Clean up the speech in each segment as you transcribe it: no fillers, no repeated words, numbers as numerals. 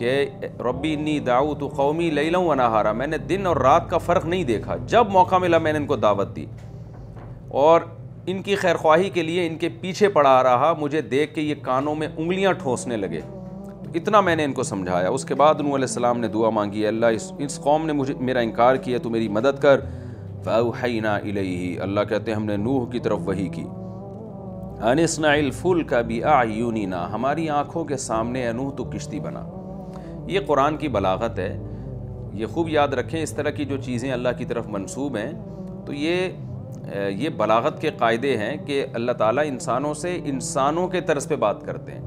کہ ربی انی دعوت قومی لیلا و نہارا، میں نے دن اور رات کا فرق نہیں دیکھا، جب موقع ملا میں نے ان کو دعوت دی اور ان کی خیر خواہی کے لیے ان کے پیچھے پڑا رہا، مجھے دیکھ کے یہ کانوں میں انگلیاں ٹھونسنے لگے، اتنا میں نے ان کو سمجھایا۔ اس کے بعد نوح علیہ السلام نے دعا مانگی، اللہ اس قوم نے میرا انکار کیا، تو میری مدد کر۔ فأوحینا الیہ، اللہ کہتے ہیں ہم نے نوح کی طرف وحی کی، ان اصنع الفلک بأعیننا، ہماری آنکھوں کے سامنے اے نوح تو کشتی بنا۔ یہ قرآن کی بلاغت ہے، یہ خوب یاد رکھیں، اس طرح کی جو چیزیں اللہ کی طرف منسوب ہیں تو یہ بلاغت کے قاعدے ہیں کہ اللہ تعالیٰ انسانوں سے انسانوں کے طرز پہ بات کرتے ہیں۔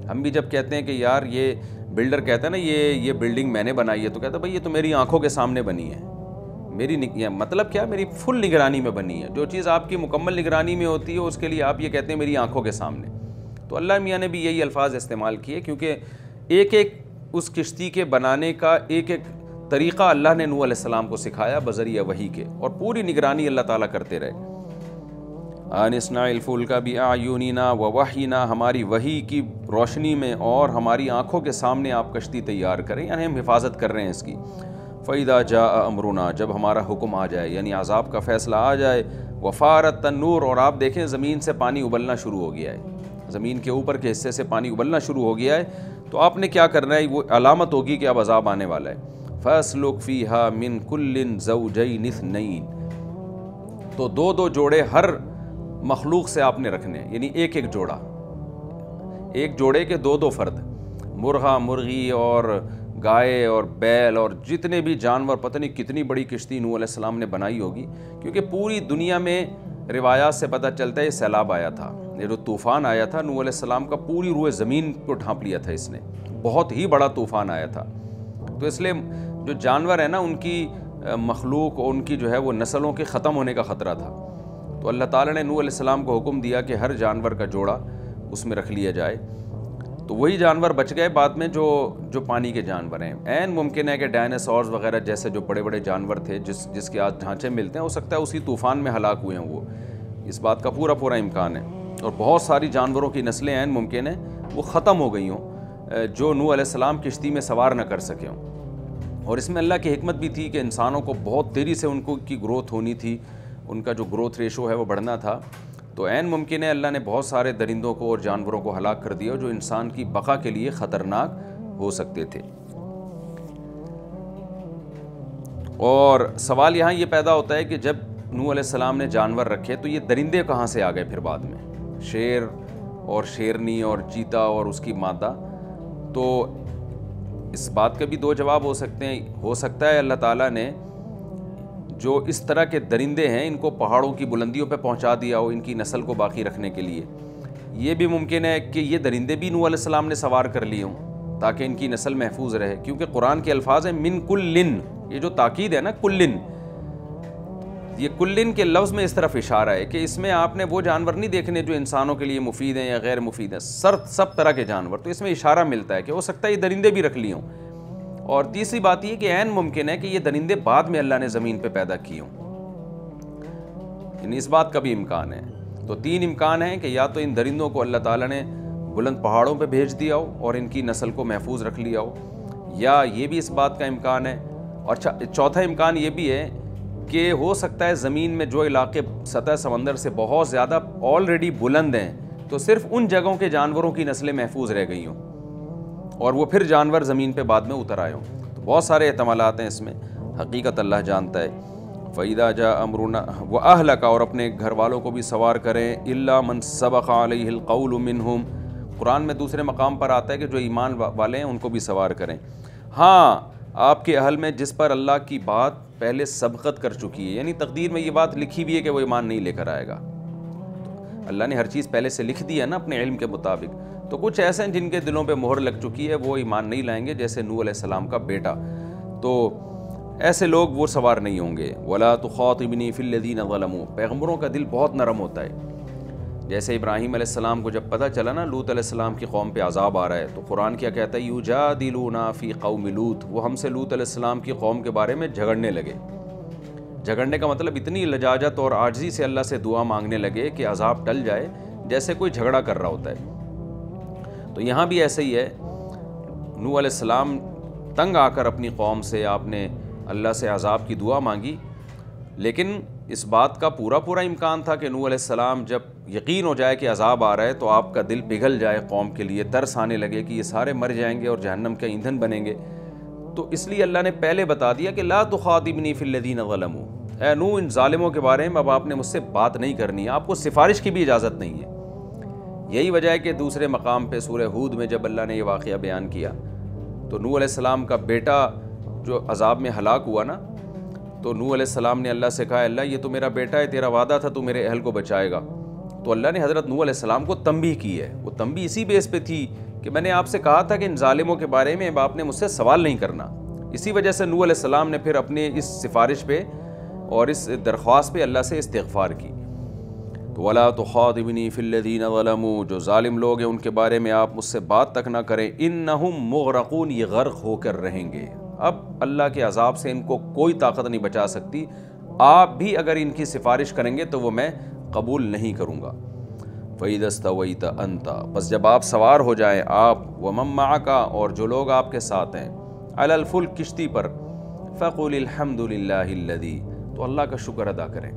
ہم بھی جب کہتے ہیں کہ یار یہ بلڈر کہتا ہے نا یہ بلڈنگ میں نے بنائی ہے، تو کہتا ہے بھائی یہ تو میری آنکھوں کے سامنے بنی ہے، مطلب کیا، میری فل نگرانی میں بنی ہے۔ جو چیز آپ کی مکمل نگرانی میں ہوتی ہے اس کے لیے آپ یہ کہتے ہیں میری آنکھوں کے سامنے۔ تو اللہ میاں نے بھی یہی الفاظ استعمال کیے، کیونکہ ایک ایک اس کشتی کے بنانے کا ایک ایک طریقہ اللہ نے نوح علیہ السلام کو سکھایا بذریعہ وحی کے، اور پوری نگرانی اللہ تعالیٰ کرتے رہے۔ ان اصنع الفلک بأعیننا ووحینا، ہماری وحی کی روشنی میں اور ہماری آنکھوں کے سامنے آپ کشتی تیار کریں، یعنی ہم حفاظت کر رہے ہیں اس کی۔ فَإِذَا جَاءَ أَمْرُنَا، جب ہمارا حکم آ جائے، یعنی عذاب کا فیصلہ آ جائے، وَفَارَ التَّنُّورُ، اور آپ دیکھیں زمین سے پانی ابلنا شروع ہو گیا ہے، زمین کے اوپر کے حصے سے پانی ابلنا شروع ہو گیا ہے، تو آپ نے کیا کرنا ہے، وہ علامت ہوگی کہ اب عذاب آنے والا ہے۔ فَاسْلُكْ فِيهَا مِن كُلٍّ زَوْجَيْنِ اثْنَيْنِ، تو دو دو جوڑے ہر مخلوق سے آپ نے رکھنے ہیں، یعنی ایک ایک جوڑا، ایک جوڑے کے دو دو فرد، مرغا مرغی اور گائے اور بیل اور جتنے بھی جانور، پتہ نہیں کتنی بڑی کشتی نوح علیہ السلام نے بنائی ہوگی، کیونکہ پوری دنیا میں روایات سے پتہ چلتا ہے یہ سیلاب آیا تھا، یہ جو طوفان آیا تھا نوح علیہ السلام کا پوری روئے زمین کو ڈھانپ لیا تھا، اس نے بہت ہی بڑا طوفان آیا تھا۔ تو اس لیے جو جانور ہیں نا ان کی مخلوق اور ان کی جو ہے وہ نسلوں کے ختم ہونے کا خطرہ تھا، تو اللہ تعالیٰ نے نوح علیہ السلام کو حکم دیا کہ ہر جانور کا جوڑا اس میں رکھ لیا جائے، تو وہی جانور بچ گئے بعد میں جو پانی کے جانور ہیں۔ عین ممکن ہے کہ ڈائناسورز وغیرہ جیسے جو بڑے بڑے جانور تھے جس کے آج ڈھانچے ملتے ہیں، ہو سکتا ہے اسی طوفان میں ہلاک ہوئے ہیں، وہ اس بات کا پورا امکان ہے، اور بہت ساری جانوروں کی نسلیں عین ممکن ہے وہ ختم ہو گئی ہوں جو نوح علیہ السلام کشتی میں سوار نہ کر سکے ہوں۔ اور اس میں اللہ کی حکمت بھی تھی کہ انسانوں کو بہت تیزی سے ان کی گروتھ ہونی تھی، ان کا جو گروتھ ریشو ہے وہ بڑھنا تھا، تو عین ممکن ہے اللہ نے بہت سارے درندوں کو اور جانوروں کو ہلاک کر دیا جو انسان کی بقا کے لیے خطرناک ہو سکتے تھے۔ اور سوال یہاں یہ پیدا ہوتا ہے کہ جب نوح علیہ السلام نے جانور رکھے تو یہ درندے کہاں سے آ گئے پھر بعد میں، شیر اور شیرنی اور چیتا اور اس کی مادہ؟ تو اس بات کے بھی دو جواب ہو سکتے ہیں۔ ہو سکتا ہے اللہ تعالیٰ نے جو اس طرح کے درندے ہیں ان کو پہاڑوں کی بلندیوں پہ پہنچا دیا ہو ان کی نسل کو باقی رکھنے کے لیے، یہ بھی ممکن ہے کہ یہ درندے بھی نوح علیہ السلام نے سوار کر لیے ہوں تاکہ ان کی نسل محفوظ رہے، کیونکہ قرآن کے الفاظ ہیں من کلن، یہ جو تاکید ہے نا کلن، یہ کلن کے لفظ میں اس طرف اشارہ ہے کہ اس میں آپ نے وہ جانور نہیں دیکھنے جو انسانوں کے لیے مفید ہیں یا غیر مفید ہیں، سب طرح کے جانور، تو اس میں اشارہ ملتا ہے کہ ہو سکتا ہے یہ درندے بھی رکھ لیے ہوں۔ اور تیسری بات یہ کہ عین ممکن ہے کہ یہ درندے بعد میں اللہ نے زمین پہ پیدا کیے ہوں، یعنی اس بات کا بھی امکان ہے۔ تو تین امکان ہیں کہ یا تو ان درندوں کو اللہ تعالیٰ نے بلند پہاڑوں پہ بھیج دیا ہو اور ان کی نسل کو محفوظ رکھ لیا ہو، یا یہ بھی اس بات کا امکان ہے، اور چوتھا امکان یہ بھی ہے کہ ہو سکتا ہے زمین میں جو علاقے سطح سمندر سے بہت زیادہ آلریڈی بلند ہیں تو صرف ان جگہوں کے جانوروں کی نسلیں محفوظ رہ گئی ہوں اور وہ پھر جانور زمین پہ بعد میں اتر آئے ہوں۔ تو بہت سارے احتمالات ہیں اس میں، حقیقت اللہ جانتا ہے۔ فَإِذَا جَاءَ أَمْرُنَا وَأَهْلَكَ، اور اپنے گھر والوں کو بھی سوار کریں، إِلَّا مَنْ سَبَقَ عَلَيْهِ الْقَوْلُ مِنْهُمْ، قرآن میں دوسرے مقام پر آتا ہے کہ جو ایمان والے ہیں ان کو بھی سوار کریں، ہاں آپ کے اہل میں جس پر اللہ کی بات پہلے سبقت کر چکی ہے، یعنی تقدیر میں یہ بات لکھی بھی ہے کہ وہ ایمان نہیں لے کر آئے گا، اللہ نے ہر چیز پہلے سے لکھ دی ہے نا اپنے علم کے مطابق، تو کچھ ایسے ہیں جن کے دلوں پہ مہر لگ چکی ہے وہ ایمان نہیں لائیں گے، جیسے نوح علیہ السلام کا بیٹا، تو ایسے لوگ وہ سوار نہیں ہوں گے۔ وَلَا تُخَاطِبْنِي فِي الَّذِينَ ظَلَمُوا، پیغمبروں کا دل بہت نرم ہوتا ہے، جیسے ابراہیم علیہ السلام کو جب پتہ چلا نا لوط علیہ السلام کی قوم پہ عذاب آ رہا ہے تو قرآن کیا کہتا ہے، یُجَادِلُونَا فِي قَوْمِ لوط، وہ ہم سے لوط علیہ السلام کی قوم کے بارے میں جھگڑنے لگے۔ جھگڑنے کا مطلب اتنی لجاجت اور عاجزی سے اللہ سے دعا مانگنے لگے کہ عذاب ٹل جائے، جیسے کوئی جھگڑا کر رہا ہوتا ہے۔ تو یہاں بھی ایسے ہی ہے، نوح علیہ السلام تنگ آ کر اپنی قوم سے آپ نے اللہ سے عذاب کی دعا مانگی، لیکن اس بات کا پورا امکان تھا کہ نوح علیہ السلام جب یقین ہو جائے کہ عذاب آ رہا ہے تو آپ کا دل پگھل جائے، قوم کے لیے ترس آنے لگے کہ یہ سارے مر جائیں گے اور جہنم کا ایندھن بنیں گے. تو اس لیے اللہ نے پہلے بتا دیا کہ لا تخاطبنی فی الذین ظلموا، اے نوح ان ظالموں کے بارے میں اب آپ نے مجھ سے بات نہیں کرنی ہے، آپ کو سفارش کی بھی اجازت نہیں ہے. یہی وجہ ہے کہ دوسرے مقام پہ سورہ ہود میں جب اللہ نے یہ واقعہ بیان کیا تو نوح علیہ السلام کا بیٹا جو عذاب میں ہلاک ہوا نا، تو نوح علیہ السلام نے اللہ سے کہا اللہ یہ تو میرا بیٹا ہے، تیرا وعدہ تھا تو میرے اہل کو بچائے گا. تو اللہ نے حضرت نوح علیہ السلام کو تنبیہ کی ہے. وہ تنبیہ اسی بیس پہ تھی کہ میں نے آپ سے کہا تھا کہ ان ظالموں کے بارے میں اب آپ نے مجھ سے سوال نہیں کرنا. اسی وجہ سے نوح علیہ السلام نے پھر اپنے اس سفارش پہ اور اس درخواست پہ اللہ سے استغفار کی. تو وَلَا تُخَاطِبْنِي فِي الَّذِينَ ظَلَمُوا، جو ظالم لوگ ہیں ان کے بارے میں آپ مجھ سے بات تک نہ کریں، إِنَّهُمْ مُغْرَقُونَ، یہ غرق ہو کر رہیں گے. اب اللہ کے عذاب سے ان کو کوئی طاقت نہیں بچا سکتی، آپ بھی اگر ان کی سفارش کریں گے تو وہ میں قبول نہیں کروں گا. فَإِذَا اسْتَوَيْتَ أَنْتَ، بس جب آپ سوار ہو جائیں آپ، وَمَن مَّعَكَ، اور جو لوگ آپ کے ساتھ ہیں، عَلَى الْفُلْكِ، کشتی پر، فَقُلِ الْحَمْدُ لِلَّهِ الَّذِي، تو اللہ کا شکر ادا کریں.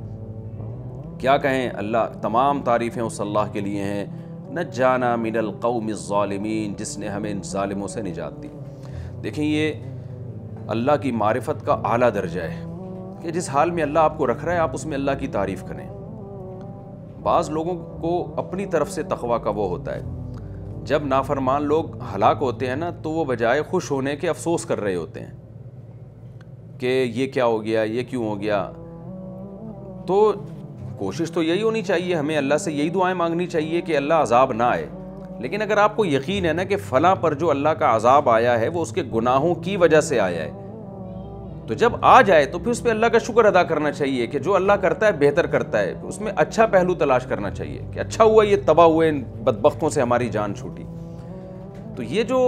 کیا کہیں؟ اللہ تمام تعریفیں اس اللہ کے لیے ہیں، نجانا من القوم الظالمین، جس نے ہمیں ان ظالموں سے نجات دی. دیکھیں یہ اللہ کی معرفت کا اعلیٰ درجہ ہے کہ جس حال میں اللہ آپ کو رکھ رہا ہے آپ اس میں اللہ کی تعریف کریں. بعض لوگوں کو اپنی طرف سے تقویٰ کا وہ ہوتا ہے، جب نافرمان لوگ ہلاک ہوتے ہیں نا تو وہ بجائے خوش ہونے کے افسوس کر رہے ہوتے ہیں کہ یہ کیا ہو گیا، یہ کیوں ہو گیا. تو کوشش تو یہی ہونی چاہیے، ہمیں اللہ سے یہی دعائیں مانگنی چاہیے کہ اللہ عذاب نہ آئے. لیکن اگر آپ کو یقین ہے نا کہ فلاں پر جو اللہ کا عذاب آیا ہے وہ اس کے گناہوں کی وجہ سے آیا ہے، تو جب آ جائے تو پھر اس پہ اللہ کا شکر ادا کرنا چاہیے کہ جو اللہ کرتا ہے بہتر کرتا ہے. اس میں اچھا پہلو تلاش کرنا چاہیے کہ اچھا ہوا یہ تباہ ہوئے، ان بدبختوں سے ہماری جان چھوٹی. تو یہ جو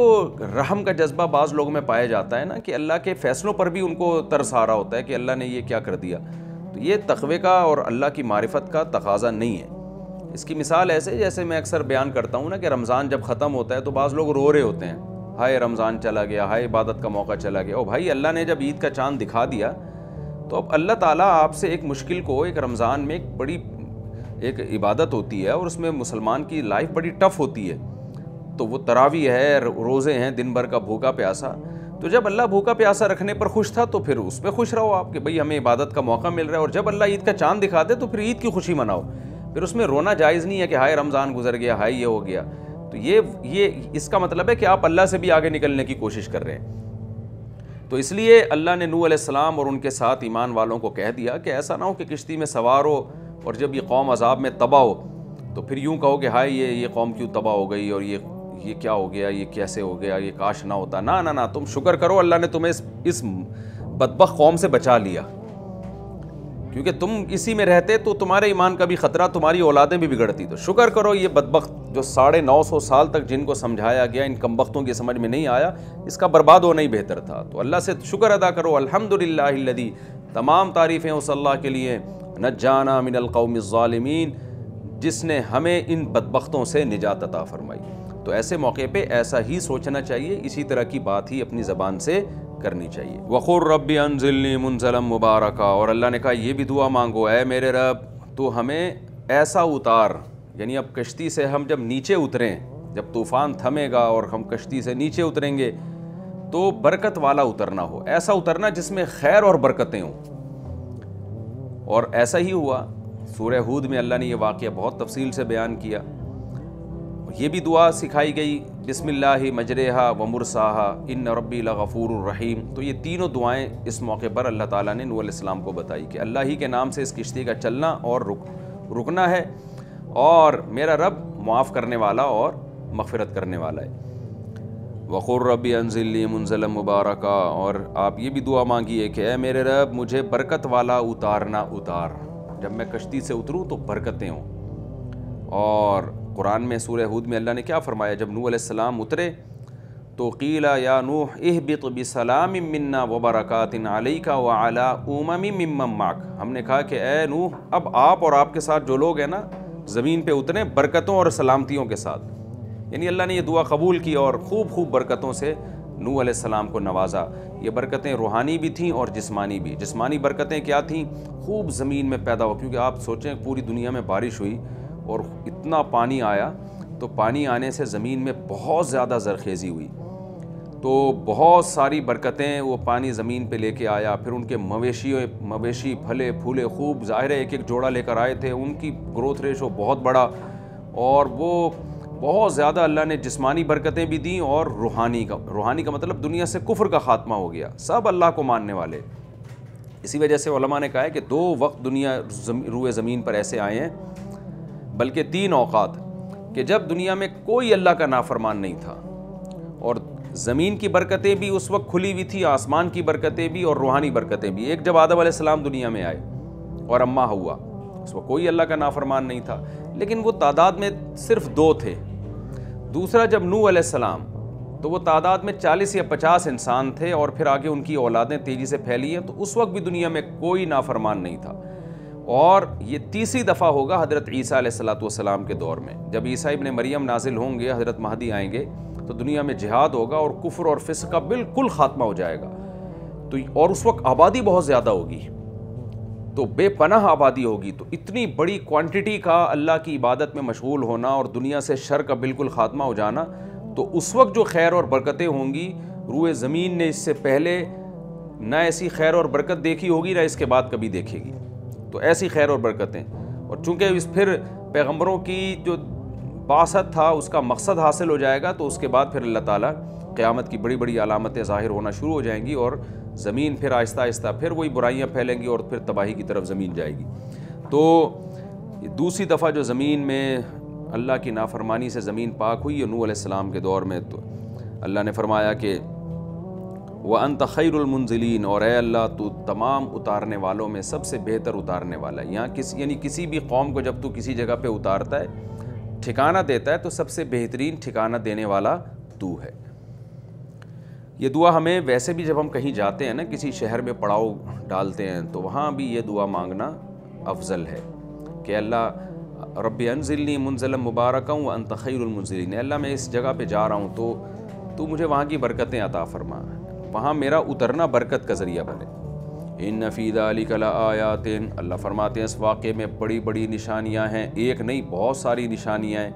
رحم کا جذبہ بعض لوگوں میں پایا جاتا ہے نا کہ اللہ کے فیصلوں پر بھی ان کو ترس آ رہا ہوتا ہے کہ اللہ نے یہ کیا کر دیا، تو یہ تقوی کا اور اللہ کی معرفت کا تقاضا نہیں ہے. اس کی مثال ایسے جیسے میں اکثر بیان کرتا ہوں نا کہ رمضان جب ختم ہوتا ہے تو بعض لوگ رو رہے ہوتے ہیں، ہائے رمضان چلا گیا، ہائے عبادت کا موقع چلا گیا. او بھائی اللہ نے جب عید کا چاند دکھا دیا تو اب اللہ تعالیٰ آپ سے ایک مشکل کو، ایک رمضان میں ایک بڑی ایک عبادت ہوتی ہے اور اس میں مسلمان کی لائف بڑی ٹف ہوتی ہے، تو وہ تراویح ہے، روزے ہیں، دن بھر کا بھوکا پیاسا. تو جب اللہ بھوکا پیاسا رکھنے پر خوش تھا تو پھر اس پہ خوش رہو آپ کہ بھئی ہمیں عبادت کا موقع مل رہا ہے. اور جب اللہ عید کا چاند دکھاتے تو پھر عید کی خوشی مناؤ. پھر اس میں رونا جائز نہیں ہے کہ ہائے رمضان گزر گیا، ہائے یہ ہو گیا. تو یہ اس کا مطلب ہے کہ آپ اللہ سے بھی آگے نکلنے کی کوشش کر رہے ہیں. تو اس لیے اللہ نے نوح علیہ السلام اور ان کے ساتھ ایمان والوں کو کہہ دیا کہ ایسا نہ ہو کہ کشتی میں سوار ہو اور جب یہ قوم عذاب میں تباہ ہو تو پھر یوں کہو کہ ہائے یہ قوم کیوں تباہ ہو گئی اور یہ کیا ہو گیا، یہ کیسے ہو گیا، یہ کاش نہ ہوتا. نہ تم شکر کرو اللہ نے تمہیں اس بدبخت قوم سے بچا لیا، کیونکہ تم اسی میں رہتے تو تمہارے ایمان کا بھی خطرہ، تمہاری اولادیں بھی بگڑتی. تو شکر کرو یہ بدبخت جو 950 سال تک جن کو سمجھایا گیا ان کمبختوں کی سمجھ میں نہیں آیا، اس کا برباد ہونا ہی بہتر تھا. تو اللہ سے شکر ادا کرو. الحمدللہ الذی، تمام تعریفیں اس اللہ کے لیے، نجانا من القوم الظالمین، جس نے ہمیں ان بدبختوں سے نجات عطا فرمائی. تو ایسے موقع پہ ایسا ہی سوچنا چاہیے، اسی طرح کی بات ہی اپنی زبان سے کرنی چاہیے. وَقُلْ رَبِّ أَنزِلْنِي مُنزَلًا مُبَارَكًا، اور اللہ نے کہا یہ بھی دعا مانگو، اے میرے رب تو ہمیں ایسا اتار، یعنی اب کشتی سے ہم جب نیچے اتریں، جب طوفان تھمے گا اور ہم کشتی سے نیچے اتریں گے تو برکت والا اترنا ہو، ایسا اترنا جس میں خیر اور برکتیں ہوں. اور ایسا ہی ہوا. سورہ ہود میں اللہ نے یہ واقعہ بہت تفصیل سے بیان کیا. یہ بھی دعا سکھائی گئی، بسم اللہ مجریہا و مرساہا ان ربی لغفور الرحیم. تو یہ تینوں دعائیں اس موقع پر اللہ تعالیٰ نے نوح علیہ السلام کو بتائی کہ اللہ ہی کے نام سے اس کشتی کا چلنا اور رکنا ہے، اور میرا رب معاف کرنے والا اور مغفرت کرنے والا ہے. وَقُلْ رَبِّ أَنزِلْنِي مُنزَلًا مُبَارَكًا، اور آپ یہ بھی دعا مانگیے کہ اے میرے رب مجھے برکت والا اتارنا اتار، جب میں کشتی سے اتروں تو برکتیں ہوں. اور قرآن میں سورہ ہود میں اللہ نے کیا فرمایا، جب نوح علیہ السلام اترے تو قیل یا نوح اہبط بسلام منا وبرکات علیک وعلی امم ممن معک. ہم نے کہا کہ اے نوح اب آپ اور آپ کے ساتھ جو لوگ ہیں نا زمین پہ اتریں برکتوں اور سلامتیوں کے ساتھ. یعنی اللہ نے یہ دعا قبول کی اور خوب برکتوں سے نوح علیہ السلام کو نوازا۔ یہ برکتیں روحانی بھی تھیں اور جسمانی بھی۔ جسمانی برکتیں کیا تھیں؟ خوب زمین میں پیدا ہو، کیونکہ آپ سوچیں پوری دنیا میں بارش ہوئی اور اتنا پانی آیا، تو پانی آنے سے زمین میں بہت زیادہ زرخیزی ہوئی، تو بہت ساری برکتیں وہ پانی زمین پہ لے کے آیا۔ پھر ان کے مویشی پھلے پھولے خوب، ظاہر ہے ایک ایک جوڑا لے کر آئے تھے، ان کی گروتھ ریشو بہت بڑا، اور وہ بہت زیادہ اللہ نے جسمانی برکتیں بھی دیں اور روحانی کا مطلب دنیا سے کفر کا خاتمہ ہو گیا، سب اللہ کو ماننے والے۔ اسی وجہ سے علماء نے کہا ہے کہ 2 وقت دنیا روئے زمین پر ایسے آئے ہیں، بلکہ 3 اوقات، کہ جب دنیا میں کوئی اللہ کا نافرمان نہیں تھا، اور زمین کی برکتیں بھی اس وقت کھلی ہوئی تھی، آسمان کی برکتیں بھی اور روحانی برکتیں بھی۔ ایک جب آدم علیہ السلام دنیا میں آئے اور اماں ہوا، اس وقت کوئی اللہ کا نافرمان نہیں تھا، لیکن وہ تعداد میں صرف 2 تھے۔ دوسرا جب نوح علیہ السلام، تو وہ تعداد میں 40 یا 50 انسان تھے، اور پھر آگے ان کی اولادیں تیزی سے پھیلی ہیں، تو اس وقت بھی دنیا میں کوئی نافرمان نہیں تھا۔ اور یہ تیسری دفعہ ہوگا حضرت عیسیٰ علیہ السلام کے دور میں، جب عیسیٰ ابن مریم نازل ہوں گے، حضرت مہدی آئیں گے، تو دنیا میں جہاد ہوگا اور کفر اور فسق کا بالکل خاتمہ ہو جائے گا، تو اور اس وقت آبادی بہت زیادہ ہوگی، تو بے پناہ آبادی ہوگی، تو اتنی بڑی کوانٹٹی کا اللہ کی عبادت میں مشغول ہونا اور دنیا سے شر کا بالکل خاتمہ ہو جانا، تو اس وقت جو خیر اور برکتیں ہوں گی، روئے زمین نے اس سے پہلے نہ ایسی خیر اور برکت دیکھی ہوگی، نہ اس کے بعد کبھی دیکھے گی۔ تو ایسی خیر اور برکتیں، اور چونکہ پھر پیغمبروں کی جو بعثت تھا اس کا مقصد حاصل ہو جائے گا، تو اس کے بعد پھر اللہ تعالیٰ قیامت کی بڑی بڑی علامتیں ظاہر ہونا شروع ہو جائیں گی، اور زمین پھر آہستہ آہستہ پھر وہی برائیاں پھیلیں گی اور پھر تباہی کی طرف زمین جائے گی۔ تو دوسری دفعہ جو زمین میں اللہ کی نافرمانی سے زمین پاک ہوئی ہے نوح علیہ السلام کے دور میں، تو اللہ نے فرمایا کہ وَأَنْتَ خَيْرُ الْمُنزِلِينَ، اور اے اللہ تو تمام اتارنے والوں میں سب سے بہتر اتارنے والا ہے۔ یہاں یعنی کسی بھی قوم کو جب تو کسی جگہ پہ اتارتا ہے، ٹھکانہ دیتا ہے، تو سب سے بہترین ٹھکانہ دینے والا تو ہے۔ یہ دعا ہمیں ویسے بھی جب ہم کہیں جاتے ہیں نا، کسی شہر میں پڑاؤ ڈالتے ہیں، تو وہاں بھی یہ دعا مانگنا افضل ہے کہ اللہ رب انزلنی منزلا مبارکا وانت خیر المنزلین، اللہ میں اس جگہ پہ جا رہا ہوں تو مجھے وہاں کی برکتیں عطا فرما، وہاں میرا اترنا برکت کا ذریعہ بنے۔ ان فی ذلک لآیات، اللہ فرماتے ہیں اس واقعے میں بڑی بڑی نشانیاں ہیں، ایک نہیں بہت ساری نشانیاں ہیں۔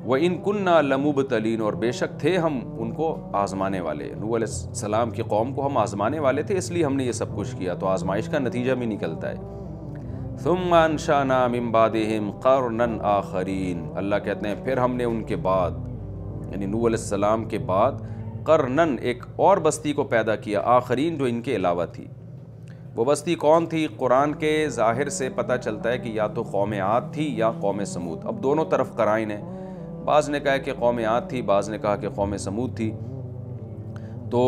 وَإِن كُنَّا لَمُبْتَلِينَ، اور بے شک تھے ہم ان کو آزمانے والے، نوح علیہ السلام کی قوم کو ہم آزمانے والے تھے، اس لیے ہم نے یہ سب کچھ کیا، تو آزمائش کا نتیجہ بھی نکلتا ہے۔ ثُمَّ أَنشَأْنَا مِن بَعْدِهِمْ قَرْنًا آخَرِينَ، اللہ کہتے ہیں پھر ہم نے ان کے بعد، یعنی نوح علیہ السلام کے بعد، قرنن ایک اور بستی کو پیدا کیا، آخرین جو ان کے علاوہ تھی۔ وہ بستی کون تھی؟ قرآن کے ظاہر سے پتہ چلتا ہے کہ یا تو قوم عاد تھی یا قوم سمود، اب دونوں طرف قرائن ہیں، بعض نے کہا کہ قوم عاد تھی، بعض نے کہا کہ قوم سمود تھی۔ تو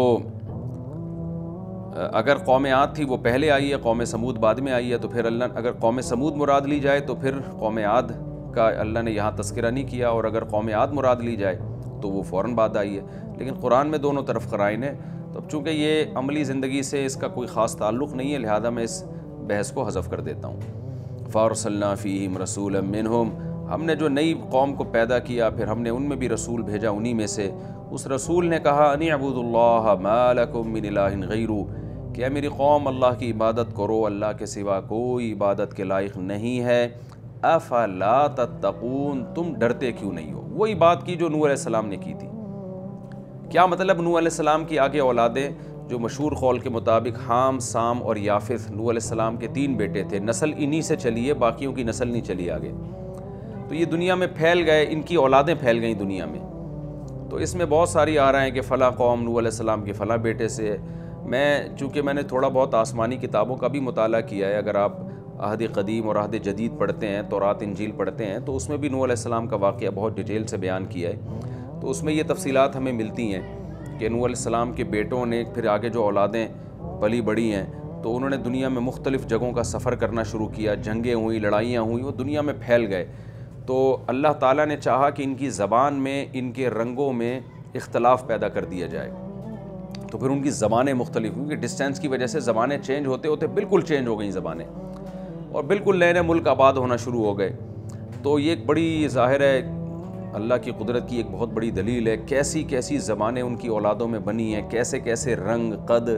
اگر قوم عاد تھی وہ پہلے آئی ہے، قوم سمود بعد میں آئی ہے، تو پھر اللہ اگر قوم سمود مراد لی جائے تو پھر قوم عاد کا اللہ نے یہاں تذکرہ نہیں کیا، اور اگر قوم عاد مراد لی جائے تو وہ فوراً بعد آئی ہے، لیکن قرآن میں دونوں طرف قرائن ہے۔ تو اب چونکہ یہ عملی زندگی سے اس کا کوئی خاص تعلق نہیں ہے، لہذا میں اس بحث کو حذف کر دیتا ہوں۔ فَأَرْسَلْنَا فِيهِمْ رَسُولًا مِّنْهُمْ، ہم نے جو نئی قوم کو پیدا کیا پھر ہم نے ان میں بھی رسول بھیجا، انہی میں سے اس رسول نے کہا اَنِ اعْبُدُوا اللَّهَ مَا لَكُم مِّنْ إِلَٰهٍ غَيْرُهُ، کہ اے میری قوم اللہ کی عبادت کرو، اللہ کے سوا کوئی عبادت کے لائق نہیں ہے۔ أَفَلَا تَتَّقُونَ، تم ڈرتے کیوں نہیں ہو؟ وہی بات کی جو نوح علیہ السلام نے کی تھی۔ کیا مطلب؟ نوح علیہ السلام کی آگے اولادیں جو مشہور قول کے مطابق حام، سام اور یافث، نوح علیہ السلام کے 3 بیٹے تھے، نسل انہی سے چلی ہے، باقیوں کی نسل نہیں چلی آگے، تو یہ دنیا میں پھیل گئے، ان کی اولادیں پھیل گئیں دنیا میں۔ تو اس میں بہت ساری آ رہے ہیں کہ فلاں قوم نوح علیہ السلام کے فلاں بیٹے سے۔ چونکہ میں نے تھوڑا بہت آسمانی کتابوں کا بھی مطالعہ کیا ہے، اگر آپ عہد قدیم اور عہد جدید پڑھتے ہیں، تورات انجیل پڑھتے ہیں، تو اس میں بھی نوح علیہ السلام کا واقعہ بہت ڈیٹیل سے بیان کیا ہے، تو اس میں یہ تفصیلات ہمیں ملتی ہیں کہ نوح علیہ السلام کے بیٹوں نے پھر آگے جو اولادیں پلی بڑی ہیں، تو انہوں نے دنیا میں مختلف جگہوں کا سفر کرنا شروع کیا، جنگیں ہوئیں، لڑائیاں ہوئیں، وہ دنیا میں پھیل گئے۔ تو اللہ تعالیٰ نے چاہا کہ ان کی زبان میں، ان کے رنگوں میں اختلاف پیدا کر دیا جائے، تو پھر ان کی زبانیں مختلف ہوئیں، کہ ڈسٹینس کی وجہ سے زبانیں چینج ہوتے ہوتے بالکل چینج ہو گئیں زبانیں، اور بالکل نئے نئے ملک آباد ہونا شروع ہو گئے۔ تو یہ ایک بڑی ظاہر ہے اللہ کی قدرت کی ایک بہت بڑی دلیل ہے. کیسی کیسی زبانیں ان کی اولادوں میں بنی ہیں, کیسے کیسے رنگ قد.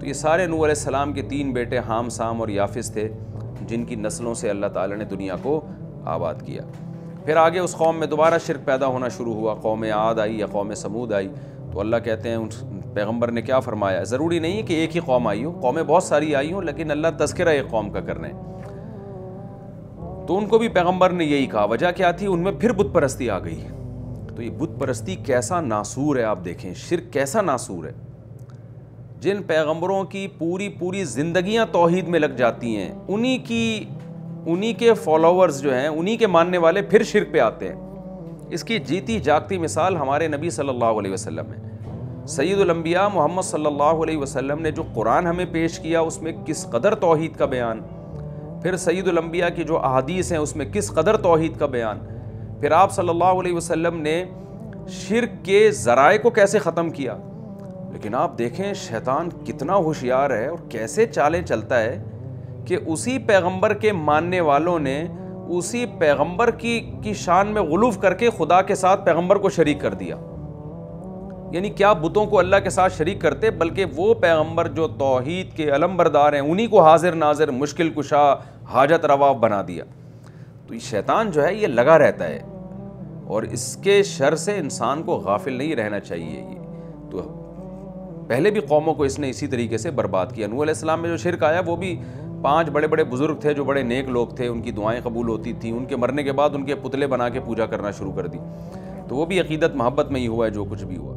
تو یہ سارے نوح علیہ السلام کے 3 بیٹے حام, سام اور یافس تھے, جن کی نسلوں سے اللہ تعالیٰ نے دنیا کو آباد کیا. پھر آگے اس قوم میں دوبارہ شرک پیدا ہونا شروع ہوا. قوم عاد آئی یا قوم سمود آئی. تو اللہ کہتے ہیں اس پیغمبر نے کیا فرمایا, ضروری نہیں ہے کہ ایک ہی قوم آئی ہو, قومیں بہت ساری آئی ہوں, لیکن اللہ تذکرہ ایک قوم کا کر رہے ہیں. تو ان کو بھی پیغمبر نے یہی کہا. وجہ کیا تھی؟ ان میں پھر بت پرستی آ گئی. تو یہ بت پرستی کیسا ناسور ہے, آپ دیکھیں شرک کیسا ناسور ہے. جن پیغمبروں کی پوری زندگیاں توحید میں لگ جاتی ہیں, انہی کے فالوورز جو ہیں, انہی کے ماننے والے پھر شرک پہ آتے ہیں. اس کی جیتی جاگتی مثال ہمارے نبی صلی اللہ علیہ وسلم ہے. سید الانبیاء محمد صلی اللہ علیہ وسلم نے جو قرآن ہمیں پیش کیا, اس میں کس قدر توحید کا بیان. پھر سید الانبیاء کی جو احادیث ہیں, اس میں کس قدر توحید کا بیان. پھر آپ صلی اللہ علیہ وسلم نے شرک کے ذرائع کو کیسے ختم کیا. لیکن آپ دیکھیں شیطان کتنا ہوشیار ہے اور کیسے چالیں چلتا ہے کہ اسی پیغمبر کے ماننے والوں نے اسی پیغمبر کی شان میں غلو کر کے خدا کے ساتھ پیغمبر کو شریک کر دیا. یعنی کیا بتوں کو اللہ کے ساتھ شریک کرتے, بلکہ وہ پیغمبر جو توحید کے علم بردار ہیں, انہی کو حاضر ناظر, مشکل کشا, حاجت روا بنا دیا. تو یہ شیطان جو ہے یہ لگا رہتا ہے, اور اس کے شر سے انسان کو غافل نہیں رہنا چاہیے. تو پہلے بھی قوموں کو اس نے اسی طریقے سے برباد کیا. نوح علیہ السلام میں جو شرک آیا وہ بھی 5 بڑے بڑے بزرگ تھے جو بڑے نیک لوگ تھے, ان کی دعائیں قبول ہوتی تھیں. ان کے مرنے کے بعد ان کے پتلے بنا کے پوجا کرنا شروع کر دی. تو وہ بھی عقیدت محبت میں ہی ہوا ہے جو کچھ بھی ہوا.